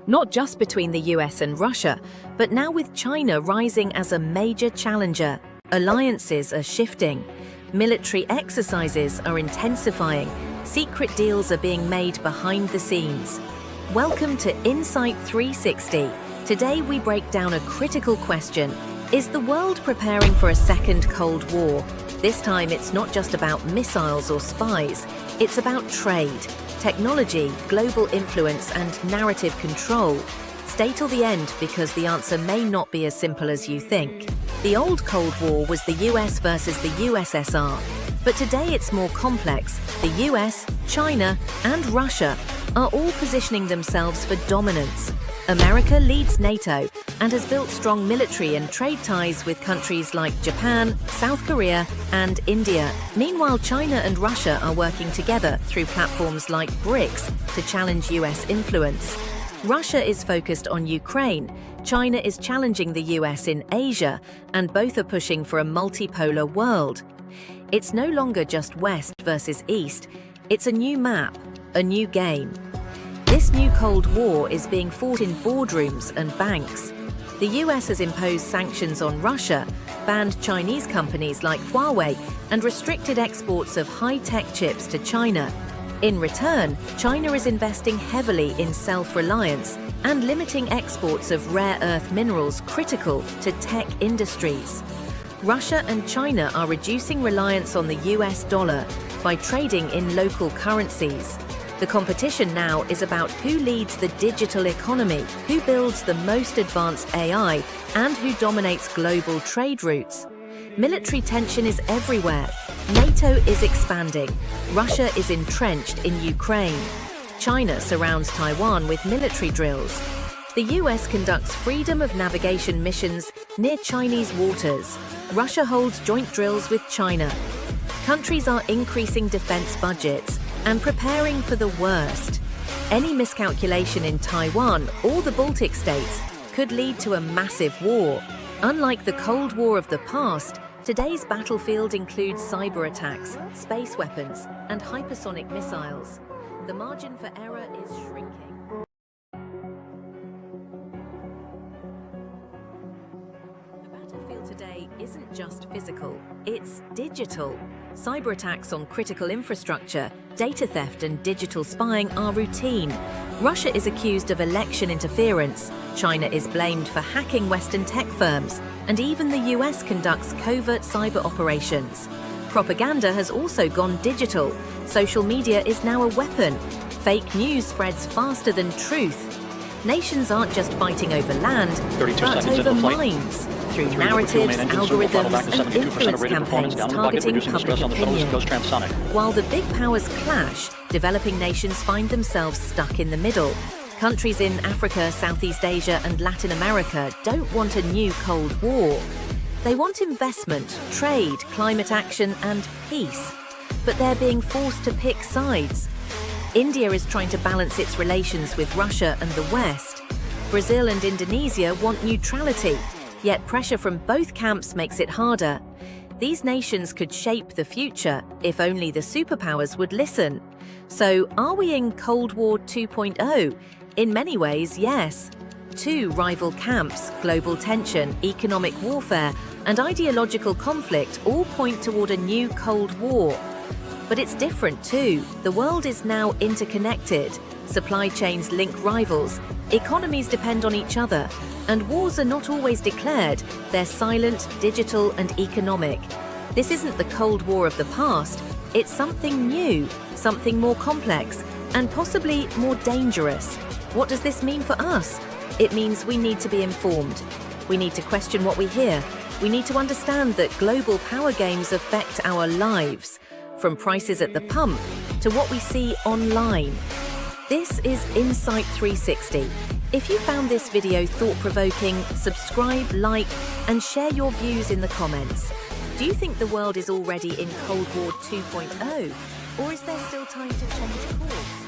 not just between the US and Russia, but now with China rising as a major challenger. Alliances are shifting, military exercises are intensifying, secret deals are being made behind the scenes. Welcome to Insight 360. Today we break down a critical question. Is the world preparing for a second Cold War? This time it's not just about missiles or spies, it's about trade, technology, global influence and narrative control. Stay till the end because the answer may not be as simple as you think. The old Cold War was the US versus the USSR, but today it's more complex. The US, China and Russia are all positioning themselves for dominance. America leads NATO and has built strong military and trade ties with countries like Japan, South Korea and India. Meanwhile, China and Russia are working together through platforms like BRICS to challenge US influence. Russia is focused on Ukraine, China is challenging the US in Asia, and both are pushing for a multipolar world. It's no longer just West versus East, it's a new map, a new game. This new Cold War is being fought in boardrooms and banks. The US has imposed sanctions on Russia, banned Chinese companies like Huawei, and restricted exports of high-tech chips to China. In return, China is investing heavily in self-reliance and limiting exports of rare earth minerals critical to tech industries. Russia and China are reducing reliance on the US dollar by trading in local currencies. The competition now is about who leads the digital economy, who builds the most advanced AI, and who dominates global trade routes. Military tension is everywhere. NATO is expanding. Russia is entrenched in Ukraine. China surrounds Taiwan with military drills. The US conducts freedom of navigation missions near Chinese waters. Russia holds joint drills with China. Countries are increasing defense budgets and preparing for the worst. Any miscalculation in Taiwan or the Baltic states could lead to a massive war. Unlike the Cold War of the past, today's battlefield includes cyber attacks, space weapons, and hypersonic missiles. The margin for error is shrinking. The battlefield today isn't just physical, it's digital. Cyber attacks on critical infrastructure, data theft and digital spying are routine. Russia is accused of election interference, China is blamed for hacking Western tech firms, and even the US conducts covert cyber operations. Propaganda has also gone digital. Social media is now a weapon. Fake news spreads faster than truth. Nations aren't just fighting over land, but over minds, through narratives, algorithms, and influence campaigns targeting public opinion. While the big powers clash, developing nations find themselves stuck in the middle. Countries in Africa, Southeast Asia, and Latin America don't want a new Cold War. They want investment, trade, climate action, and peace. But they're being forced to pick sides. India is trying to balance its relations with Russia and the West. Brazil and Indonesia want neutrality, yet pressure from both camps makes it harder. These nations could shape the future if only the superpowers would listen. So, are we in Cold War 2.0? In many ways, yes. Two rival camps, global tension, economic warfare, and ideological conflict all point toward a new Cold War. But it's different too. The world is now interconnected. Supply chains link rivals, economies depend on each other, and wars are not always declared. They're silent, digital, and economic. This isn't the Cold War of the past. It's something new, something more complex, and possibly more dangerous. What does this mean for us? It means we need to be informed. We need to question what we hear. We need to understand that global power games affect our lives, from prices at the pump to what we see online. This is Insight 360. If you found this video thought-provoking, subscribe, like, and share your views in the comments. Do you think the world is already in Cold War 2.0, or is there still time to change course?